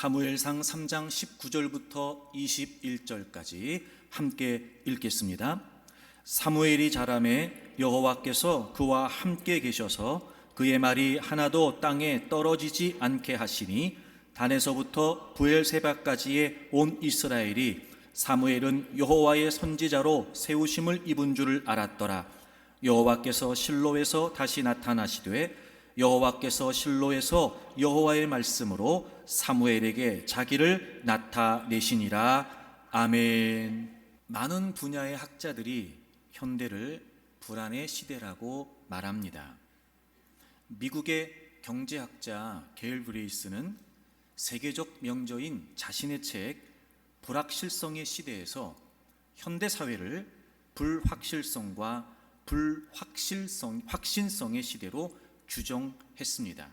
사무엘상 3장 19절부터 21절까지 함께 읽겠습니다. 사무엘이 자라매 여호와께서 그와 함께 계셔서 그의 말이 하나도 땅에 떨어지지 않게 하시니 단에서부터 브엘세바까지의 온 이스라엘이 사무엘은 여호와의 선지자로 세우심을 입은 줄을 알았더라. 여호와께서 실로에서 다시 나타나시되 여호와께서 실로에서 여호와의 말씀으로 사무엘에게 자기를 나타내시니라. 아멘. 많은 분야의 학자들이 현대를 불안의 시대라고 말합니다. 미국의 경제학자 게일 브레이스는 세계적 명저인 자신의 책 불확실성의 시대에서 현대 사회를 불확실성과 확신성의 시대로 규정했습니다.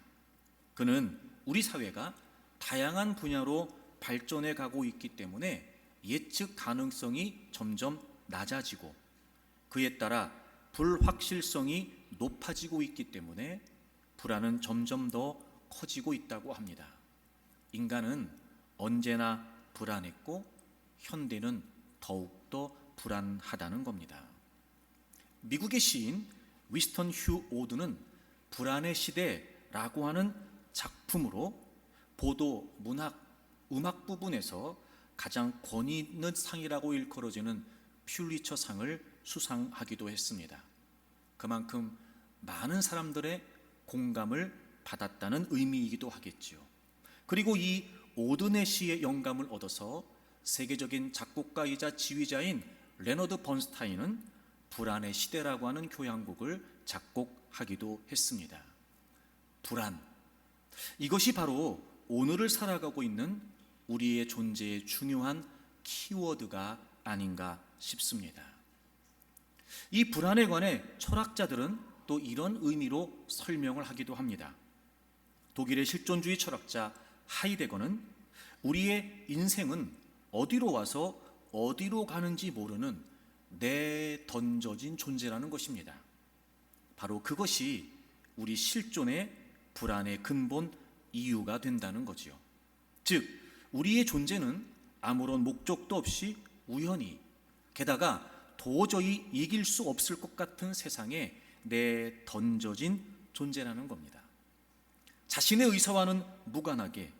그는 우리 사회가 다양한 분야로 발전해 가고 있기 때문에 예측 가능성이 점점 낮아지고 그에 따라 불확실성이 높아지고 있기 때문에 불안은 점점 더 커지고 있다고 합니다. 인간은 언제나 불안했고 현대는 더욱더 불안하다는 겁니다. 미국의 시인 위스턴 휴 오드는 불안의 시대라고 하는 작품으로 보도, 문학, 음악 부분에서 가장 권위 있는 상이라고 일컬어지는 퓰리처 상을 수상하기도 했습니다. 그만큼 많은 사람들의 공감을 받았다는 의미이기도 하겠지요. 그리고 이 오든의 시의 영감을 얻어서 세계적인 작곡가이자 지휘자인 레너드 번스타인은 불안의 시대라고 하는 교향곡을 작곡하기도 했습니다. 불안, 이것이 바로 오늘을 살아가고 있는 우리의 존재의 중요한 키워드가 아닌가 싶습니다. 이 불안에 관해 철학자들은 또 이런 의미로 설명을 하기도 합니다. 독일의 실존주의 철학자 하이데거는 우리의 인생은 어디로 와서 어디로 가는지 모르는 내던져진 존재라는 것입니다. 바로 그것이 우리 실존의 불안의 근본 이유가 된다는 거지요. 즉, 우리의 존재는 아무런 목적도 없이 우연히, 게다가 도저히 이길 수 없을 것 같은 세상에 내던져진 존재라는 겁니다. 자신의 의사와는 무관하게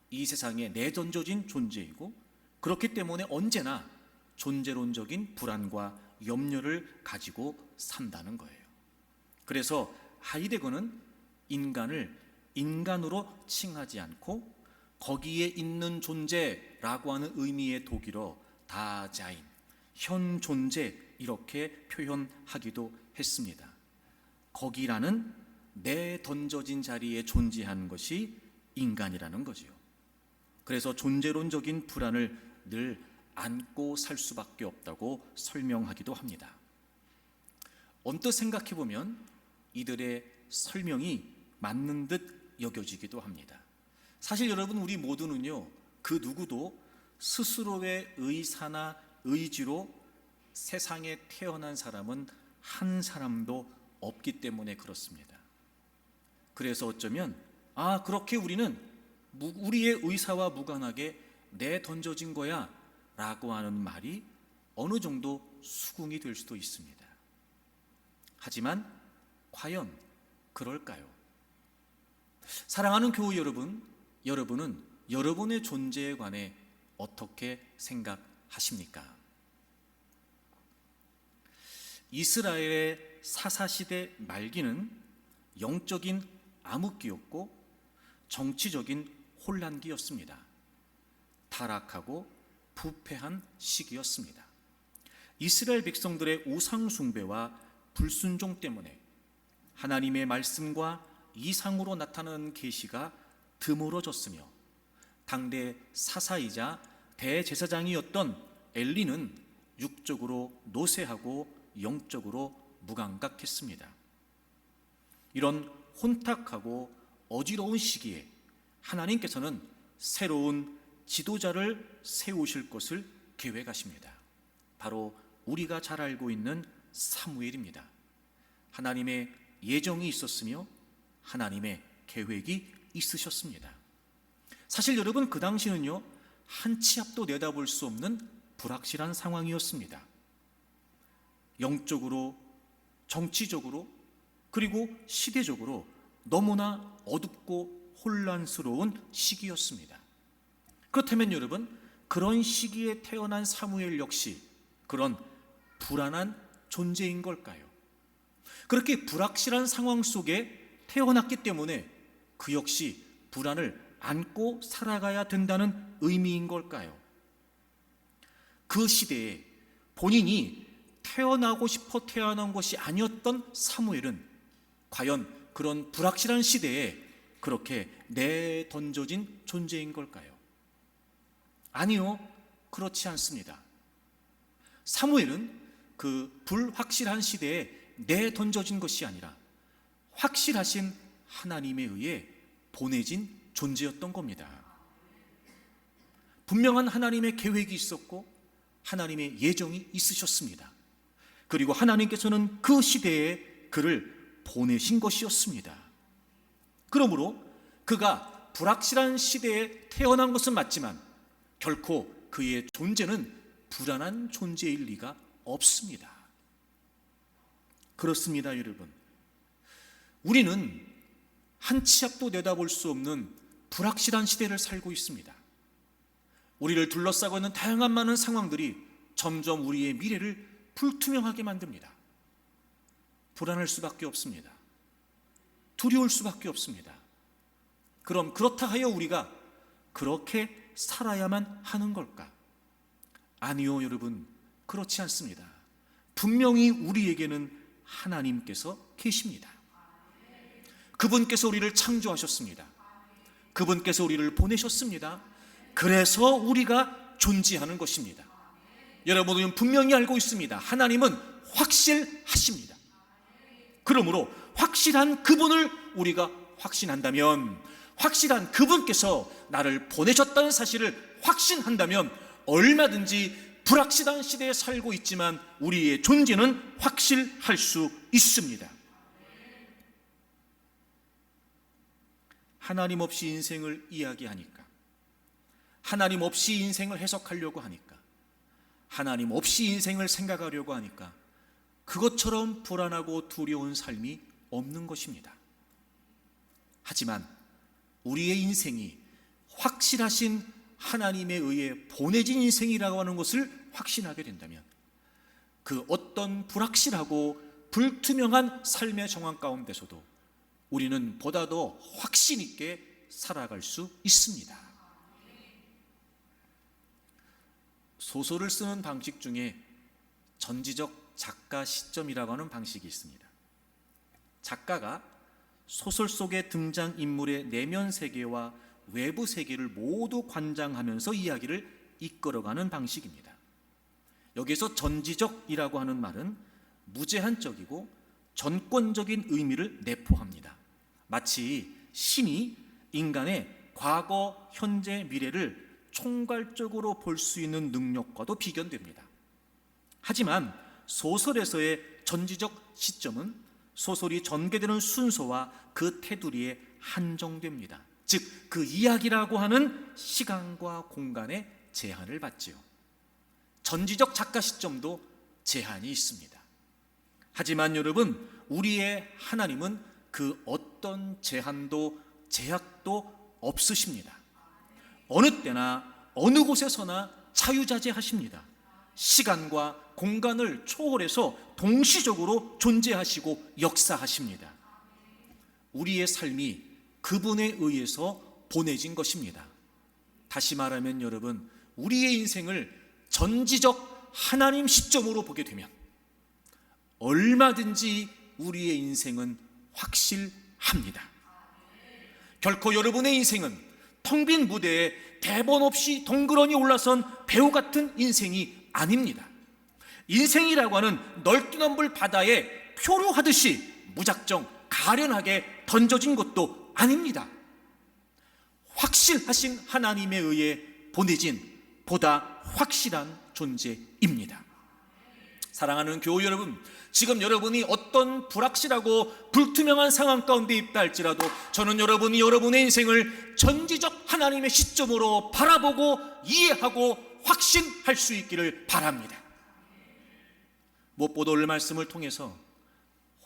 이 세상에 내던져진 존재이고, 그렇기 때문에 언제나 존재론적인 불안과 염려를 가지고 산다는 거예요. 그래서 하이데거는 인간을 인간으로 칭하지 않고 거기에 있는 존재라고 하는 의미의 독일어 다자인, 현 존재, 이렇게 표현하기도 했습니다. 거기라는 내던져진 자리에 존재하는 것이 인간이라는 거지요. 그래서 존재론적인 불안을 늘 안고 살 수밖에 없다고 설명하기도 합니다. 언뜻 생각해보면 이들의 설명이 맞는 듯 여겨지기도 합니다. 사실 여러분, 우리 모두는요, 그 누구도 스스로의 의사나 의지로 세상에 태어난 사람은 한 사람도 없기 때문에 그렇습니다. 그래서 어쩌면 그렇게 우리는 우리의 의사와 무관하게 내던져진 거야 라고 하는 말이 어느 정도 수긍이 될 수도 있습니다. 하지만 과연 그럴까요? 사랑하는 교우 여러분, 여러분은 여러분의 존재에 관해 어떻게 생각하십니까? 이스라엘의 사사시대 말기는 영적인 암흑기였고 정치적인 혼란기였습니다. 타락하고 부패한 시기였습니다. 이스라엘 백성들의 우상 숭배와 불순종 때문에 하나님의 말씀과 이상으로 나타나는 계시가 드물어졌으며 당대 사사이자 대제사장이었던 엘리는 육적으로 노쇠하고 영적으로 무감각했습니다. 이런 혼탁하고 어지러운 시기에 하나님께서는 새로운 지도자를 세우실 것을 계획하십니다. 바로 우리가 잘 알고 있는 사무엘입니다. 하나님의 예정이 있었으며 하나님의 계획이 있으셨습니다. 사실 여러분, 그 당시는요, 한 치 앞도 내다볼 수 없는 불확실한 상황이었습니다. 영적으로, 정치적으로, 그리고 시대적으로 너무나 어둡고 혼란스러운 시기였습니다. 그렇다면 여러분, 그런 시기에 태어난 사무엘 역시 그런 불안한 존재인 걸까요? 그렇게 불확실한 상황 속에 태어났기 때문에 그 역시 불안을 안고 살아가야 된다는 의미인 걸까요? 그 시대에 본인이 태어나고 싶어 태어난 것이 아니었던 사무엘은 과연 그런 불확실한 시대에 그렇게 내던져진 존재인 걸까요? 아니요, 그렇지 않습니다. 사무엘은 그 불확실한 시대에 내던져진 것이 아니라 확실하신 하나님에 의해 보내진 존재였던 겁니다. 분명한 하나님의 계획이 있었고 하나님의 예정이 있으셨습니다. 그리고 하나님께서는 그 시대에 그를 보내신 것이었습니다. 그러므로 그가 불확실한 시대에 태어난 것은 맞지만 결코 그의 존재는 불안한 존재일 리가 없습니다. 그렇습니다, 여러분. 우리는 한 치 앞도 내다볼 수 없는 불확실한 시대를 살고 있습니다. 우리를 둘러싸고 있는 다양한 많은 상황들이 점점 우리의 미래를 불투명하게 만듭니다. 불안할 수밖에 없습니다. 두려울 수밖에 없습니다. 그럼 그렇다 하여 우리가 그렇게 살아야만 하는 걸까? 아니요, 여러분, 그렇지 않습니다. 분명히 우리에게는 하나님께서 계십니다. 그분께서 우리를 창조하셨습니다. 그분께서 우리를 보내셨습니다. 그래서 우리가 존재하는 것입니다. 여러분은 분명히 알고 있습니다. 하나님은 확실하십니다. 그러므로 확실한 그분을 우리가 확신한다면, 확실한 그분께서 나를 보내셨다는 사실을 확신한다면 얼마든지 불확실한 시대에 살고 있지만 우리의 존재는 확실할 수 있습니다. 하나님 없이 인생을 이야기하니까, 하나님 없이 인생을 해석하려고 하니까, 하나님 없이 인생을 생각하려고 하니까 그것처럼 불안하고 두려운 삶이 없는 것입니다. 하지만 우리의 인생이 확실하신 하나님에 의해 보내진 인생이라고 하는 것을 확신하게 된다면 그 어떤 불확실하고 불투명한 삶의 정황 가운데서도 우리는 보다 더 확신 있게 살아갈 수 있습니다. 소설을 쓰는 방식 중에 전지적 작가 시점이라고 하는 방식이 있습니다. 작가가 소설 속의 등장인물의 내면 세계와 외부 세계를 모두 관장하면서 이야기를 이끌어가는 방식입니다. 여기서 전지적이라고 하는 말은 무제한적이고 전권적인 의미를 내포합니다. 마치 신이 인간의 과거, 현재, 미래를 총괄적으로 볼 수 있는 능력과도 비견됩니다. 하지만 소설에서의 전지적 시점은 소설이 전개되는 순서와 그 테두리에 한정됩니다. 즉, 그 이야기라고 하는 시간과 공간에 제한을 받지요. 전지적 작가 시점도 제한이 있습니다. 하지만 여러분, 우리의 하나님은 그 어떤 제한도 제약도 없으십니다. 어느 때나 어느 곳에서나 자유자재하십니다. 시간과 공간을 초월해서 동시적으로 존재하시고 역사하십니다. 우리의 삶이 그분에 의해서 보내진 것입니다. 다시 말하면 여러분, 우리의 인생을 전지적 하나님 시점으로 보게 되면 얼마든지 우리의 인생은 확실합니다. 결코 여러분의 인생은 텅 빈 무대에 대본 없이 덩그러니 올라선 배우 같은 인생이 아닙니다. 인생이라고 하는 널뛰넘불 바다에 표류하듯이 무작정 가련하게 던져진 것도 아닙니다. 확실하신 하나님에 의해 보내진 보다 확실한 존재입니다. 사랑하는 교우 여러분, 지금 여러분이 어떤 불확실하고 불투명한 상황 가운데 있다 할지라도 저는 여러분이 여러분의 인생을 전지적 하나님의 시점으로 바라보고 이해하고 확신할 수 있기를 바랍니다. 무엇보다 오늘 말씀을 통해서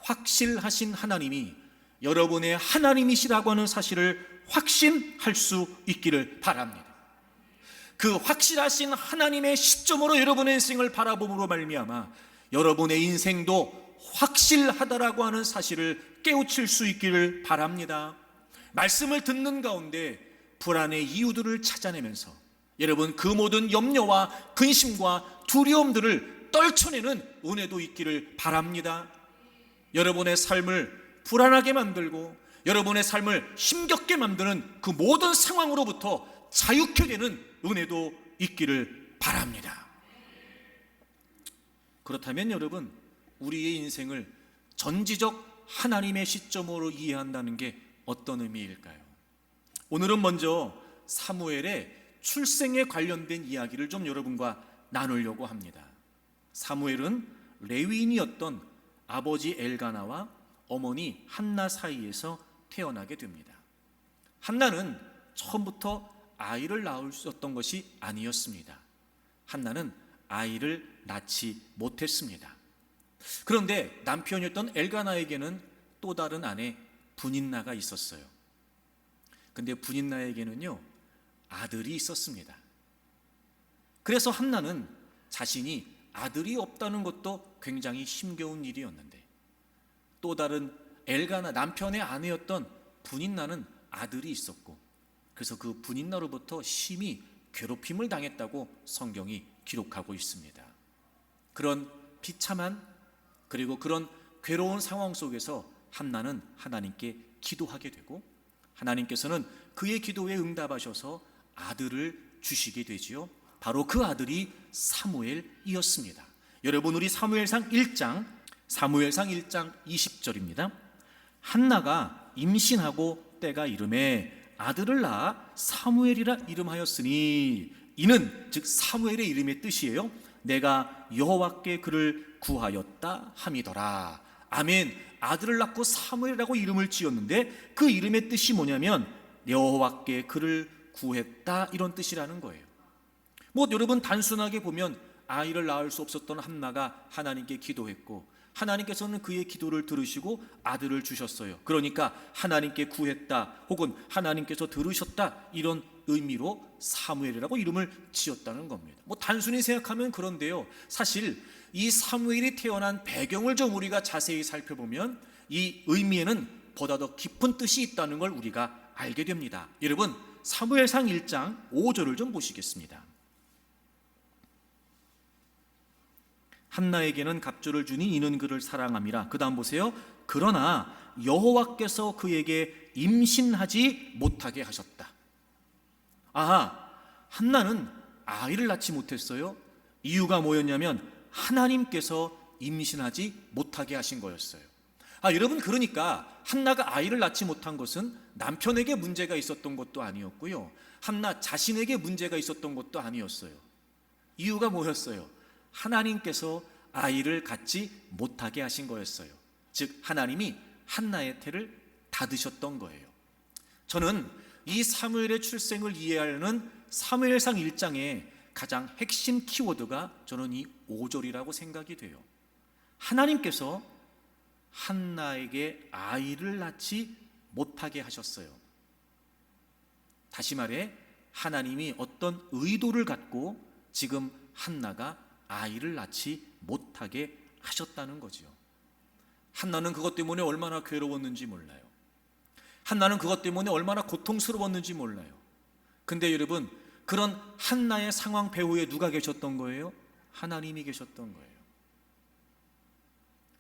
확실하신 하나님이 여러분의 하나님이시라고 하는 사실을 확신할 수 있기를 바랍니다. 그 확실하신 하나님의 시점으로 여러분의 인생을 바라봄으로 말미암아 여러분의 인생도 확실하다라고 하는 사실을 깨우칠 수 있기를 바랍니다. 말씀을 듣는 가운데 불안의 이유들을 찾아내면서 여러분 그 모든 염려와 근심과 두려움들을 떨쳐내는 은혜도 있기를 바랍니다. 여러분의 삶을 불안하게 만들고 여러분의 삶을 힘겹게 만드는 그 모든 상황으로부터 자유케 되는 은혜도 있기를 바랍니다. 그렇다면 여러분, 우리의 인생을 전지적 하나님의 시점으로 이해한다는 게 어떤 의미일까요? 오늘은 먼저 사무엘의 출생에 관련된 이야기를 좀 여러분과 나누려고 합니다. 사무엘은 레위인이었던 아버지 엘가나와 어머니 한나 사이에서 태어나게 됩니다. 한나는 처음부터 아이를 낳을 수 없었던 것이 아니었습니다. 한나는 아이를 낳지 못했습니다. 그런데 남편이었던 엘가나에게는 또 다른 아내 분인나가 있었어요. 근데 분인나에게는요 아들이 있었습니다. 그래서 한나는 자신이 아들이 없다는 것도 굉장히 힘겨운 일이었는데 또 다른 엘가나 남편의 아내였던 분인나는 아들이 있었고 그래서 그 분인나로부터 심히 괴롭힘을 당했다고 성경이 기록하고 있습니다. 그런 비참한 그리고 그런 괴로운 상황 속에서 한나는 하나님께 기도하게 되고 하나님께서는 그의 기도에 응답하셔서 아들을 주시게 되지요. 바로 그 아들이 사무엘이었습니다. 여러분 우리 사무엘상 1장 20절입니다. 한나가 임신하고 때가 이르매 아들을 낳아 사무엘이라 이름하였으니 이는 즉 사무엘의 이름의 뜻이에요. 내가 여호와께 그를 구하였다 함이더라. 아멘. 아들을 낳고 사무엘이라고 이름을 지었는데 그 이름의 뜻이 뭐냐면 여호와께 그를 구했다 이런 뜻이라는 거예요. 뭐 여러분 단순하게 보면 아이를 낳을 수 없었던 한나가 하나님께 기도했고 하나님께서는 그의 기도를 들으시고 아들을 주셨어요. 그러니까 하나님께 구했다 혹은 하나님께서 들으셨다 이런 의미로 사무엘이라고 이름을 지었다는 겁니다. 뭐 단순히 생각하면 그런데요. 사실 이 사무엘이 태어난 배경을 좀 우리가 자세히 살펴보면 이 의미에는 보다 더 깊은 뜻이 있다는 걸 우리가 알게 됩니다. 여러분 사무엘상 1장 5절을 좀 보시겠습니다. 한나에게는 갑주를 주니 이는 그를 사랑함이라. 그 다음 보세요. 그러나 여호와께서 그에게 임신하지 못하게 하셨다. 아하, 한나는 아이를 낳지 못했어요. 이유가 뭐였냐면 하나님께서 임신하지 못하게 하신 거였어요. 여러분 그러니까 한나가 아이를 낳지 못한 것은 남편에게 문제가 있었던 것도 아니었고요. 한나 자신에게 문제가 있었던 것도 아니었어요. 이유가 뭐였어요? 하나님께서 아이를 갖지 못하게 하신 거였어요. 즉 하나님이 한나의 태를 닫으셨던 거예요. 저는 이 사무엘의 출생을 이해하려는 사무엘상 1장의 가장 핵심 키워드가 저는 이 5절이라고 생각이 돼요. 하나님께서 한나에게 아이를 낳지 못하게 하셨어요. 다시 말해 하나님이 어떤 의도를 갖고 지금 한나가 아이를 낳지 못하게 하셨다는 거죠. 한나는 그것 때문에 얼마나 괴로웠는지 몰라요. 한나는 그것 때문에 얼마나 고통스러웠는지 몰라요. 근데 여러분 그런 한나의 상황 배후에 누가 계셨던 거예요? 하나님이 계셨던 거예요.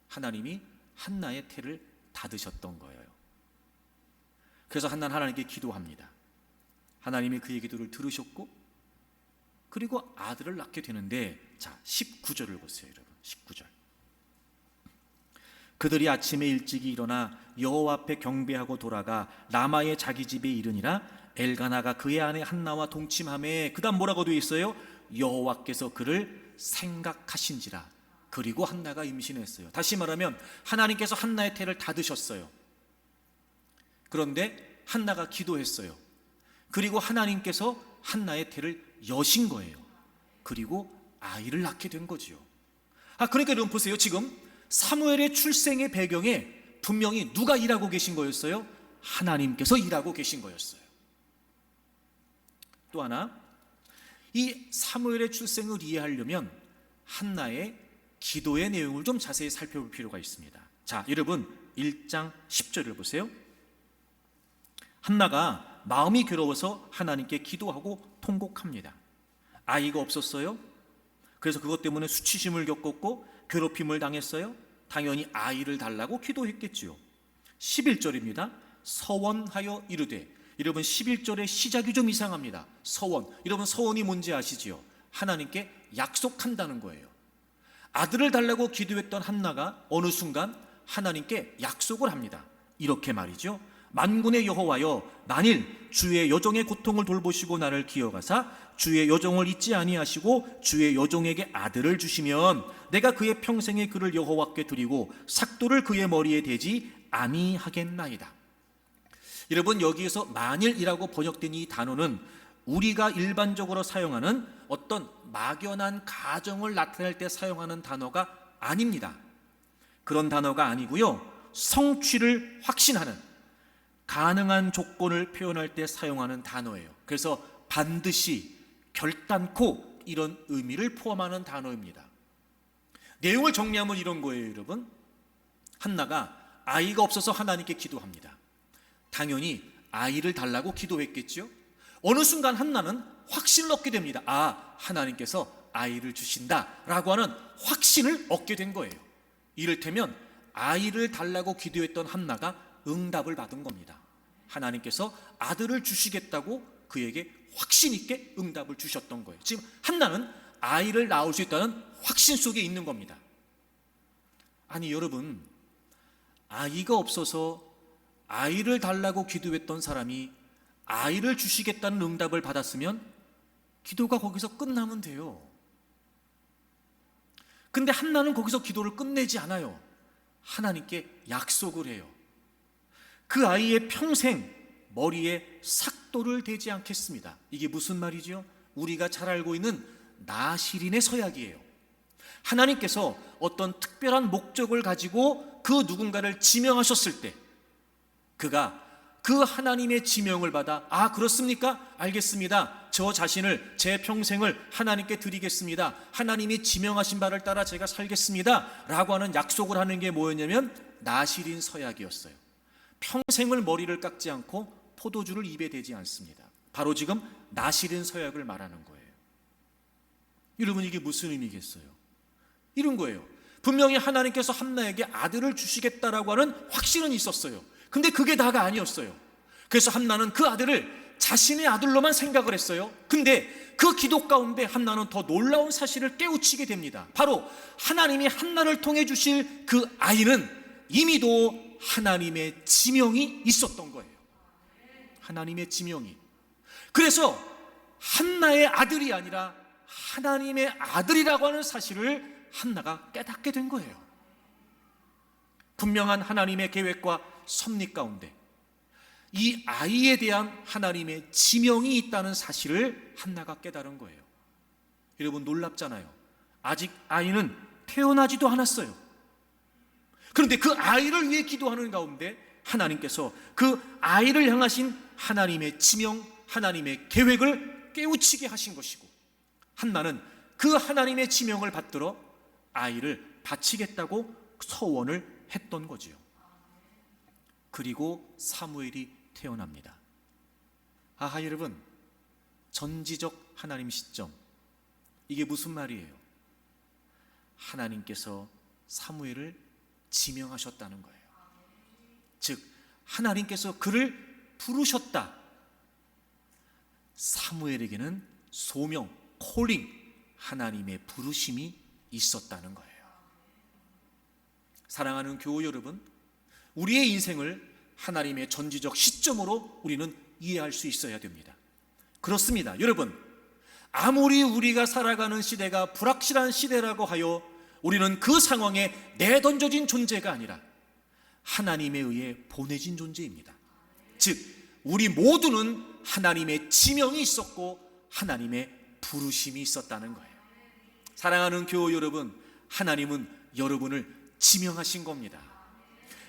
하나님이 한나의 태를 닫으셨던 거예요. 그래서 한나는 하나님께 기도합니다. 하나님이 그의 기도를 들으셨고 그리고 아들을 낳게 되는데 자 19절을 보세요 여러분. 19절 그들이 아침에 일찍이 일어나 여호와 앞에 경배하고 돌아가 라마의 자기 집에 이르니라. 엘가나가 그의 아내 한나와 동침하매 그 다음 뭐라고 되어 있어요? 여호와께서 그를 생각하신지라. 그리고 한나가 임신했어요. 다시 말하면 하나님께서 한나의 태를 닫으셨어요. 그런데 한나가 기도했어요. 그리고 하나님께서 한나의 태를 여신 거예요. 그리고 아이를 낳게 된 거지요. 그러니까 여러분 보세요. 지금 사무엘의 출생의 배경에 분명히 누가 일하고 계신 거였어요? 하나님께서 일하고 계신 거였어요. 또 하나, 이 사무엘의 출생을 이해하려면 한나의 기도의 내용을 좀 자세히 살펴볼 필요가 있습니다. 자, 여러분 1장 10절을 보세요. 한나가 마음이 괴로워서 하나님께 기도하고 통곡합니다. 아이가 없었어요. 그래서 그것 때문에 수치심을 겪었고 괴롭힘을 당했어요. 당연히 아이를 달라고 기도했겠지요. 11절입니다. 서원하여 이르되, 여러분 11절의 시작이 좀 이상합니다. 서원, 여러분 서원이 뭔지 아시지요? 하나님께 약속한다는 거예요. 아들을 달라고 기도했던 한나가 어느 순간 하나님께 약속을 합니다. 이렇게 말이죠. 만군의 여호와여, 만일 주의 여종의 고통을 돌보시고 나를 기억하사 주의 여종을 잊지 아니하시고 주의 여종에게 아들을 주시면 내가 그의 평생의 그를 여호와께 드리고 삭도를 그의 머리에 대지 아니하겠나이다. 여러분, 여기에서 만일이라고 번역된 이 단어는 우리가 일반적으로 사용하는 어떤 막연한 가정을 나타낼 때 사용하는 단어가 아닙니다. 그런 단어가 아니고요, 성취를 확신하는 가능한 조건을 표현할 때 사용하는 단어예요. 그래서 반드시, 결단코 이런 의미를 포함하는 단어입니다. 내용을 정리하면 이런 거예요, 여러분. 한나가 아이가 없어서 하나님께 기도합니다. 당연히 아이를 달라고 기도했겠죠. 어느 순간 한나는 확신을 얻게 됩니다. 하나님께서 아이를 주신다라고 하는 확신을 얻게 된 거예요. 이를테면 아이를 달라고 기도했던 한나가 응답을 받은 겁니다. 하나님께서 아들을 주시겠다고 그에게 확신 있게 응답을 주셨던 거예요. 지금 한나는 아이를 낳을 수 있다는 확신 속에 있는 겁니다. 아니 여러분, 아이가 없어서 아이를 달라고 기도했던 사람이 아이를 주시겠다는 응답을 받았으면 기도가 거기서 끝나면 돼요. 근데 한나는 거기서 기도를 끝내지 않아요. 하나님께 약속을 해요. 그 아이의 평생 머리에 삭도를 대지 않겠습니다. 이게 무슨 말이죠? 우리가 잘 알고 있는 나실인의 서약이에요. 하나님께서 어떤 특별한 목적을 가지고 그 누군가를 지명하셨을 때 그가 그 하나님의 지명을 받아 그렇습니까? 알겠습니다. 저 자신을, 제 평생을 하나님께 드리겠습니다. 하나님이 지명하신 바를 따라 제가 살겠습니다 라고 하는 약속을 하는 게 뭐였냐면 나실인 서약이었어요. 평생을 머리를 깎지 않고 포도주를 입에 대지 않습니다. 바로 지금 나실인 서약을 말하는 거예요. 여러분, 이게 무슨 의미겠어요? 이런 거예요. 분명히 하나님께서 한나에게 아들을 주시겠다라고 하는 확신은 있었어요. 근데 그게 다가 아니었어요. 그래서 한나는 그 아들을 자신의 아들로만 생각을 했어요. 근데 그 기도 가운데 한나는 더 놀라운 사실을 깨우치게 됩니다. 바로 하나님이 한나를 통해 주실 그 아이는 이미도 하나님의 지명이 있었던 거예요. 하나님의 지명이. 그래서 한나의 아들이 아니라 하나님의 아들이라고 하는 사실을 한나가 깨닫게 된 거예요. 분명한 하나님의 계획과 섭리 가운데 이 아이에 대한 하나님의 지명이 있다는 사실을 한나가 깨달은 거예요. 여러분, 놀랍잖아요. 아직 아이는 태어나지도 않았어요. 그런데 그 아이를 위해 기도하는 가운데 하나님께서 그 아이를 향하신 하나님의 지명, 하나님의 계획을 깨우치게 하신 것이고, 한나는 그 하나님의 지명을 받들어 아이를 바치겠다고 서원을 했던 거지요. 그리고 사무엘이 태어납니다. 여러분, 전지적 하나님 시점, 이게 무슨 말이에요? 하나님께서 사무엘을 지명하셨다는 거예요. 즉 하나님께서 그를 부르셨다. 사무엘에게는 소명, 콜링, 하나님의 부르심이 있었다는 거예요. 사랑하는 교우 여러분, 우리의 인생을 하나님의 전지적 시점으로 우리는 이해할 수 있어야 됩니다. 그렇습니다. 여러분, 아무리 우리가 살아가는 시대가 불확실한 시대라고 하여 우리는 그 상황에 내던져진 존재가 아니라 하나님에 의해 보내진 존재입니다. 즉 우리 모두는 하나님의 지명이 있었고 하나님의 부르심이 있었다는 거예요. 사랑하는 교우 여러분, 하나님은 여러분을 지명하신 겁니다.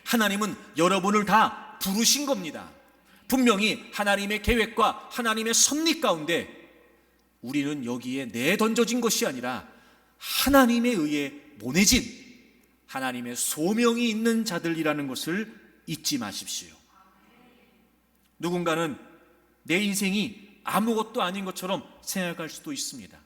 하나님은 여러분을 다 부르신 겁니다. 분명히 하나님의 계획과 하나님의 섭리 가운데 우리는 여기에 내던져진 것이 아니라 하나님에 의해 보내진 하나님의 소명이 있는 자들이라는 것을 잊지 마십시오. 누군가는 내 인생이 아무것도 아닌 것처럼 생각할 수도 있습니다.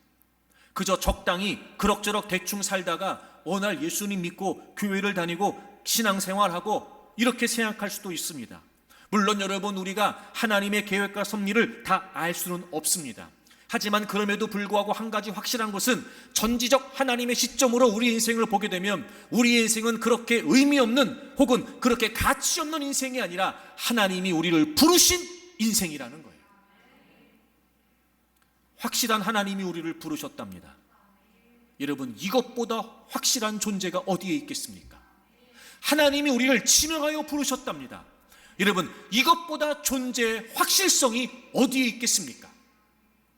그저 적당히 그럭저럭 대충 살다가 어느 날 예수님 믿고 교회를 다니고 신앙생활하고 이렇게 생각할 수도 있습니다. 물론 여러분, 우리가 하나님의 계획과 섭리를 다 알 수는 없습니다. 하지만 그럼에도 불구하고 한 가지 확실한 것은 전지적 하나님의 시점으로 우리 인생을 보게 되면 우리의 인생은 그렇게 의미 없는 혹은 그렇게 가치 없는 인생이 아니라 하나님이 우리를 부르신 인생이라는 거예요. 확실한 하나님이 우리를 부르셨답니다. 여러분, 이것보다 확실한 존재가 어디에 있겠습니까? 하나님이 우리를 지명하여 부르셨답니다. 여러분, 이것보다 존재의 확실성이 어디에 있겠습니까?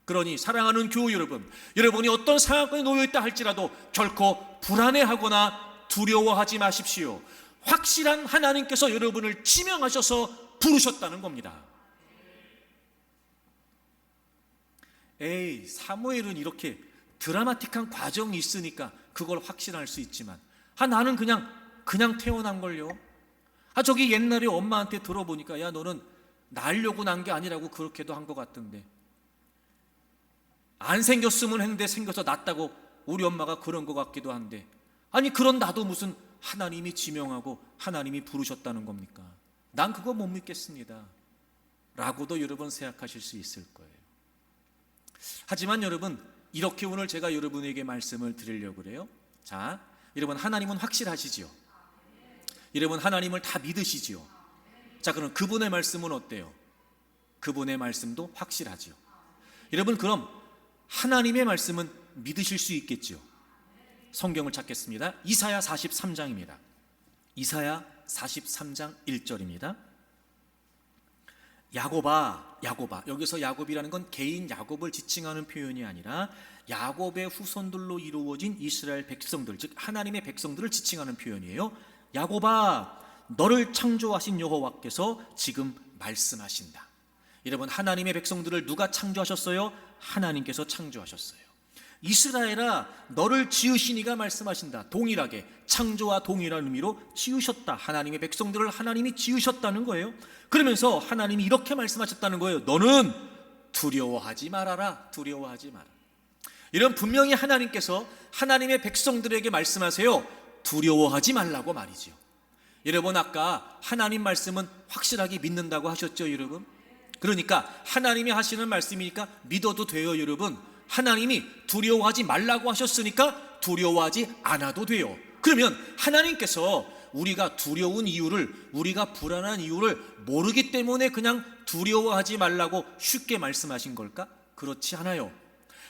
그러니 사랑하는 교우 여러분, 여러분이 어떤 상황에 놓여있다 할지라도 결코 불안해하거나 두려워하지 마십시오. 확실한 하나님께서 여러분을 지명하셔서 부르셨다는 겁니다. 사무엘은 이렇게 드라마틱한 과정이 있으니까 그걸 확신할 수 있지만 나는 그냥 태어난걸요. 저기 옛날에 엄마한테 들어보니까 야, 너는 낳으려고 난 게 아니라고 그렇게도 한 것 같던데, 안 생겼으면 했는데 생겨서 낳았다고 우리 엄마가 그런 것 같기도 한데, 아니 그런 나도 무슨 하나님이 지명하고 하나님이 부르셨다는 겁니까? 난 그거 못 믿겠습니다 라고도 여러분 생각하실 수 있을 거예요. 하지만 여러분, 이렇게 오늘 제가 여러분에게 말씀을 드리려고 그래요. 자, 여러분, 하나님은 확실하시지요? 여러분, 하나님을 다 믿으시지요? 자, 그럼 그분의 말씀은 어때요? 그분의 말씀도 확실하지요. 여러분, 그럼 하나님의 말씀은 믿으실 수 있겠죠? 성경을 찾겠습니다. 이사야 43장입니다. 이사야 43장 1절입니다. 야곱아, 야곱아. 여기서 야곱이라는 건 개인 야곱을 지칭하는 표현이 아니라 야곱의 후손들로 이루어진 이스라엘 백성들, 즉 하나님의 백성들을 지칭하는 표현이에요. 야곱아, 너를 창조하신 여호와께서 지금 말씀하신다. 여러분, 하나님의 백성들을 누가 창조하셨어요? 하나님께서 창조하셨어요. 이스라엘아, 너를 지으신 이가 말씀하신다. 동일하게 창조와 동일한 의미로 지으셨다. 하나님의 백성들을 하나님이 지으셨다는 거예요. 그러면서 하나님이 이렇게 말씀하셨다는 거예요. 너는 두려워하지 말아라. 두려워하지 마라. 이런 분명히 하나님께서 하나님의 백성들에게 말씀하세요. 두려워하지 말라고 말이죠. 여러분, 아까 하나님 말씀은 확실하게 믿는다고 하셨죠, 여러분? 그러니까 하나님이 하시는 말씀이니까 믿어도 돼요, 여러분. 하나님이 두려워하지 말라고 하셨으니까 두려워하지 않아도 돼요. 그러면 하나님께서 우리가 두려운 이유를, 우리가 불안한 이유를 모르기 때문에 그냥 두려워하지 말라고 쉽게 말씀하신 걸까? 그렇지 않아요.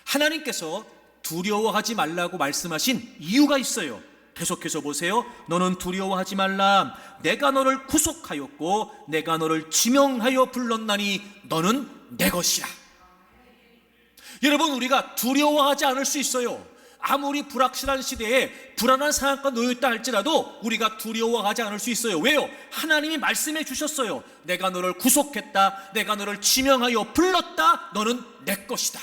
하나님께서 두려워하지 말라고 말씀하신 이유가 있어요. 계속해서 보세요. 너는 두려워하지 말라. 내가 너를 구속하였고 내가 너를 지명하여 불렀나니 너는 내 것이라. 여러분, 우리가 두려워하지 않을 수 있어요. 아무리 불확실한 시대에 불안한 상황과 놓여있다 할지라도 우리가 두려워하지 않을 수 있어요. 왜요? 하나님이 말씀해 주셨어요. 내가 너를 구속했다. 내가 너를 지명하여 불렀다. 너는 내 것이다.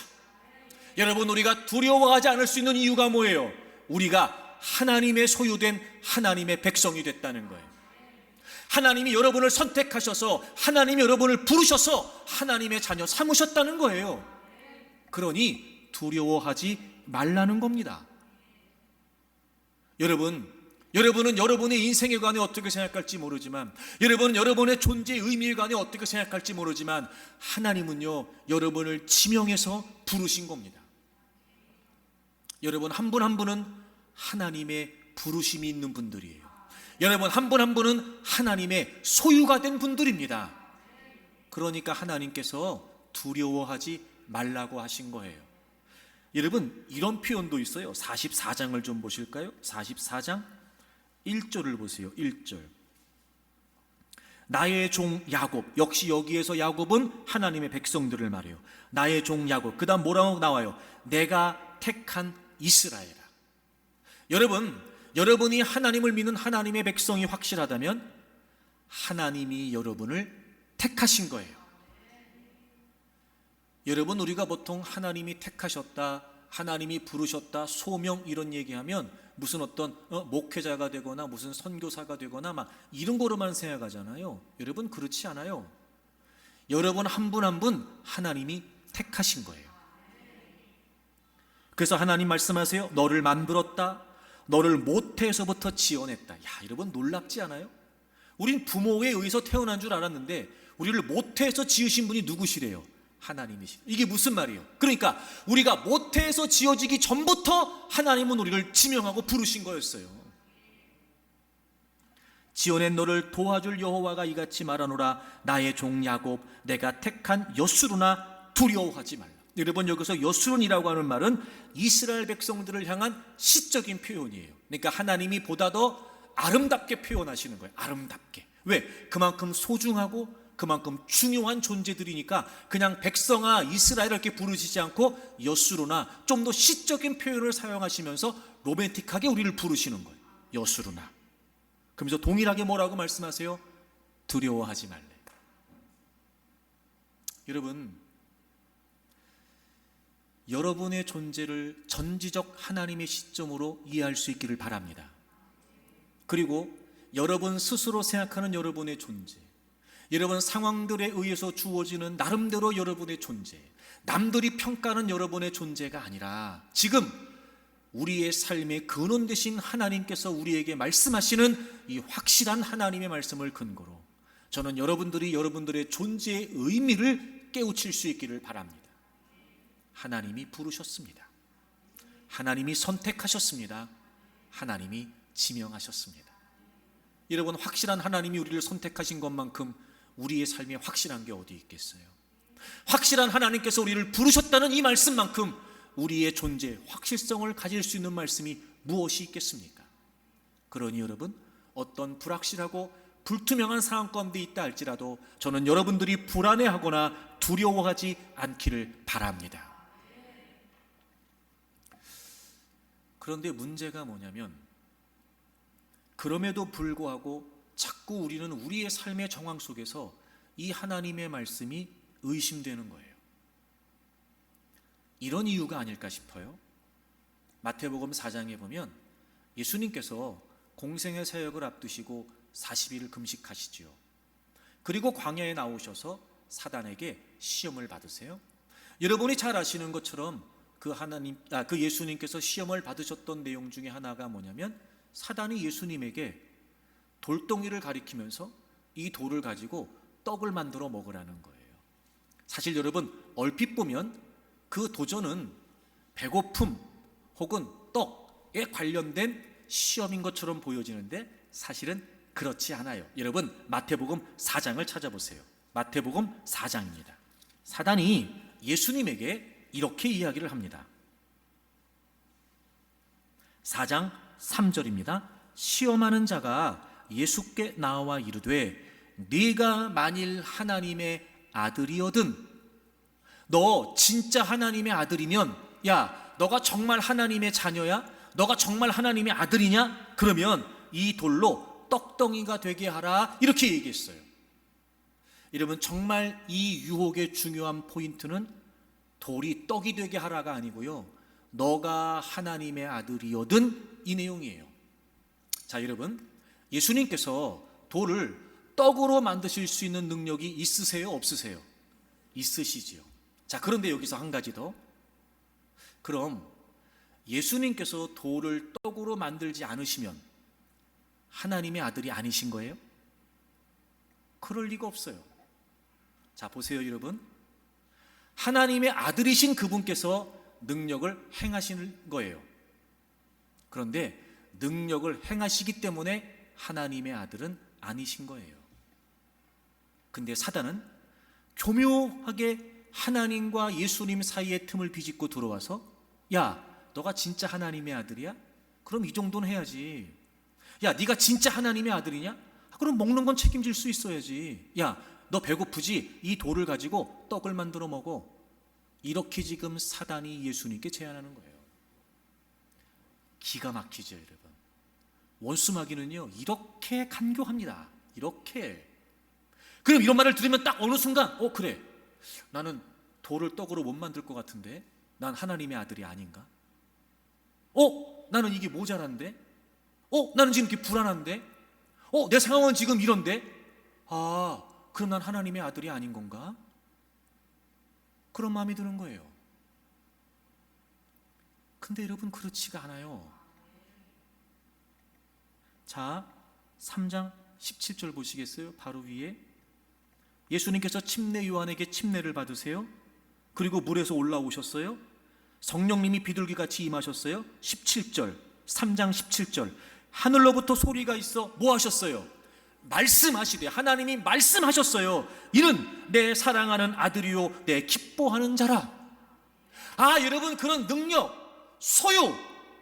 여러분, 우리가 두려워하지 않을 수 있는 이유가 뭐예요? 우리가 하나님의 소유된 하나님의 백성이 됐다는 거예요. 하나님이 여러분을 선택하셔서 하나님이 여러분을 부르셔서 하나님의 자녀 삼으셨다는 거예요. 그러니 두려워하지 말라는 겁니다. 여러분은 여러분의 인생에 관해 어떻게 생각할지 모르지만, 여러분은 여러분의 존재의 의미에 관해 어떻게 생각할지 모르지만, 하나님은요, 여러분을 지명해서 부르신 겁니다. 여러분 한 분 한 분은 하나님의 부르심이 있는 분들이에요. 여러분 한 분 한 분은 하나님의 소유가 된 분들입니다. 그러니까 하나님께서 두려워하지 말라고 하신 거예요. 여러분, 이런 표현도 있어요. 44장을 좀 보실까요? 44장 1절을 보세요. 1절. 나의 종 야곱, 역시 여기에서 야곱은 하나님의 백성들을 말해요. 나의 종 야곱. 그 다음 뭐라고 나와요? 내가 택한 이스라엘아. 여러분이 하나님을 믿는 하나님의 백성이 확실하다면 하나님이 여러분을 택하신 거예요. 여러분, 우리가 보통 하나님이 택하셨다, 하나님이 부르셨다, 소명 이런 얘기하면 무슨 어떤 목회자가 되거나 무슨 선교사가 되거나 막 이런 거로만 생각하잖아요. 여러분, 그렇지 않아요. 여러분 한 분 한 분 하나님이 택하신 거예요. 그래서 하나님 말씀하세요. 너를 만들었다, 너를 모태에서부터 지어냈다. 야, 여러분 놀랍지 않아요? 우린 부모에 의해서 태어난 줄 알았는데 우리를 모태에서 지으신 분이 누구시래요? 하나님이시래요. 이게 무슨 말이에요? 그러니까 우리가 모태에서 지어지기 전부터 하나님은 우리를 지명하고 부르신 거였어요. 지어낸 너를 도와줄 여호와가 이같이 말하노라. 나의 종 야곱, 내가 택한 여수르나 두려워하지 말라. 여러분, 여기서 여수론이라고 하는 말은 이스라엘 백성들을 향한 시적인 표현이에요. 그러니까 하나님이 보다 더 아름답게 표현하시는 거예요. 아름답게. 왜? 그만큼 소중하고 그만큼 중요한 존재들이니까 그냥 백성아 이스라엘 이렇게 부르시지 않고 여수로나 좀 더 시적인 표현을 사용하시면서 로맨틱하게 우리를 부르시는 거예요. 여수로나. 그러면서 동일하게 뭐라고 말씀하세요? 두려워하지 말래. 여러분, 여러분의 존재를 전지적 하나님의 시점으로 이해할 수 있기를 바랍니다. 그리고 여러분 스스로 생각하는 여러분의 존재, 여러분 상황들에 의해서 주어지는 나름대로 여러분의 존재, 남들이 평가하는 여러분의 존재가 아니라 지금 우리의 삶의 근원 되신 하나님께서 우리에게 말씀하시는 이 확실한 하나님의 말씀을 근거로 저는 여러분들이 여러분들의 존재의 의미를 깨우칠 수 있기를 바랍니다. 하나님이 부르셨습니다. 하나님이 선택하셨습니다. 하나님이 지명하셨습니다. 여러분, 확실한 하나님이 우리를 선택하신 것만큼 우리의 삶에 확실한 게 어디 있겠어요? 확실한 하나님께서 우리를 부르셨다는 이 말씀만큼 우리의 존재, 확실성을 가질 수 있는 말씀이 무엇이 있겠습니까? 그러니 여러분, 어떤 불확실하고 불투명한 상황 가운데 있다 할지라도 저는 여러분들이 불안해하거나 두려워하지 않기를 바랍니다. 그런데 문제가 뭐냐면 그럼에도 불구하고 자꾸 우리는 우리의 삶의 정황 속에서 이 하나님의 말씀이 의심되는 거예요. 이런 이유가 아닐까 싶어요. 마태복음 4장에 보면 예수님께서 공생의 사역을 앞두시고 40일을 금식하시지요. 그리고 광야에 나오셔서 사단에게 시험을 받으세요. 여러분이 잘 아시는 것처럼 그 예수님께서 시험을 받으셨던 내용 중에 하나가 뭐냐면 사단이 예수님에게 돌덩이를 가리키면서 이 돌을 가지고 떡을 만들어 먹으라는 거예요. 사실 여러분, 얼핏 보면 그 도전은 배고픔 혹은 떡에 관련된 시험인 것처럼 보여지는데 사실은 그렇지 않아요. 여러분, 마태복음 4장을 찾아보세요. 마태복음 4장입니다. 사단이 예수님에게 이렇게 이야기를 합니다. 4장 3절입니다. 시험하는 자가 예수께 나와 이르되 네가 만일 하나님의 아들이거든, 너 진짜 하나님의 아들이면, 야, 너가 정말 하나님의 자녀야? 너가 정말 하나님의 아들이냐? 그러면 이 돌로 떡덩이가 되게 하라, 이렇게 얘기했어요. 여러분, 정말 이 유혹의 중요한 포인트는 돌이 떡이 되게 하라가 아니고요, 너가 하나님의 아들이거든, 이 내용이에요. 자, 여러분, 예수님께서 돌을 떡으로 만드실 수 있는 능력이 있으세요? 없으세요? 있으시지요. 자, 그런데 여기서 한 가지 더. 그럼 예수님께서 돌을 떡으로 만들지 않으시면 하나님의 아들이 아니신 거예요? 그럴 리가 없어요. 자, 보세요 여러분, 하나님의 아들이신 그분께서 능력을 행하시는 거예요. 그런데 능력을 행하시기 때문에 하나님의 아들은 아니신 거예요. 근데 사단은 교묘하게 하나님과 예수님 사이의 틈을 비집고 들어와서 야, 너가 진짜 하나님의 아들이야? 그럼 이 정도는 해야지. 야, 네가 진짜 하나님의 아들이냐? 그럼 먹는 건 책임질 수 있어야지. 야, 너 배고프지? 이 돌을 가지고 떡을 만들어 먹어. 이렇게 지금 사단이 예수님께 제안하는 거예요. 기가 막히죠, 여러분. 원수 마귀는요, 이렇게 간교합니다. 이렇게. 그럼 이런 말을 들으면 딱 어느 순간, 그래, 나는 돌을 떡으로 못 만들 것 같은데 난 하나님의 아들이 아닌가? 나는 이게 모자란데? 나는 지금 이렇게 불안한데? 내 상황은 지금 이런데? 그럼 난 하나님의 아들이 아닌 건가? 그런 마음이 드는 거예요. 근데 여러분, 그렇지가 않아요. 자, 3장 17절 보시겠어요? 바로 위에 예수님께서 침례 요한에게 침례를 받으세요. 그리고 물에서 올라오셨어요. 성령님이 비둘기같이 임하셨어요. 17절, 3장 17절, 하늘로부터 소리가 있어 뭐 하셨어요? 말씀하시되, 하나님이 말씀하셨어요. 이는 내 사랑하는 아들이요 내 기뻐하는 자라. 여러분, 그런 능력, 소유,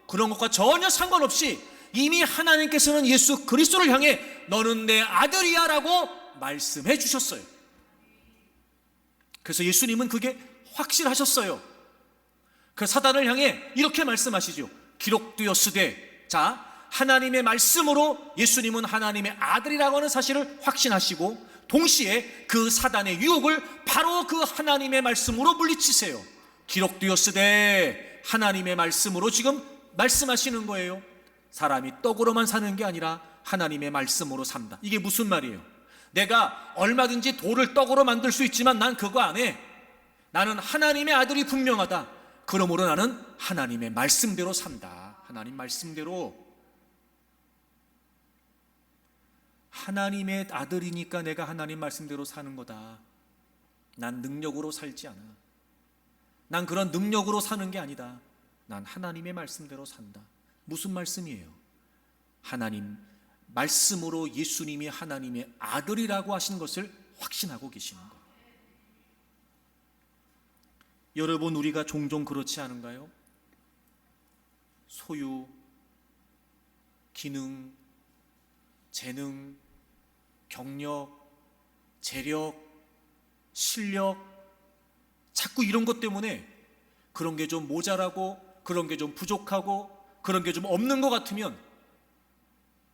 그런 것과 전혀 상관없이 이미 하나님께서는 예수 그리스도를 향해 너는 내 아들이야 라고 말씀해 주셨어요. 그래서 예수님은 그게 확실하셨어요. 그 사단을 향해 이렇게 말씀하시죠. 기록되었으되. 자, 하나님의 말씀으로 예수님은 하나님의 아들이라고 하는 사실을 확신하시고, 동시에 그 사단의 유혹을 바로 그 하나님의 말씀으로 물리치세요. 기록되었으되, 하나님의 말씀으로 지금 말씀하시는 거예요. 사람이 떡으로만 사는 게 아니라 하나님의 말씀으로 산다. 이게 무슨 말이에요? 내가 얼마든지 돌을 떡으로 만들 수 있지만 난 그거 안 해. 나는 하나님의 아들이 분명하다. 그러므로 나는 하나님의 말씀대로 산다. 하나님 말씀대로. 하나님의 아들이니까 내가 하나님 말씀대로 사는 거다. 난 능력으로 살지 않아. 난 그런 능력으로 사는 게 아니다. 난 하나님의 말씀대로 산다. 무슨 말씀이에요? 하나님 말씀으로 예수님이 하나님의 아들이라고 하신 것을 확신하고 계시는 거예요. 여러분, 우리가 종종 그렇지 않은가요? 소유, 기능, 재능, 경력, 재력, 실력, 자꾸 이런 것 때문에 그런 게 좀 모자라고, 그런 게 좀 부족하고, 그런 게 좀 없는 것 같으면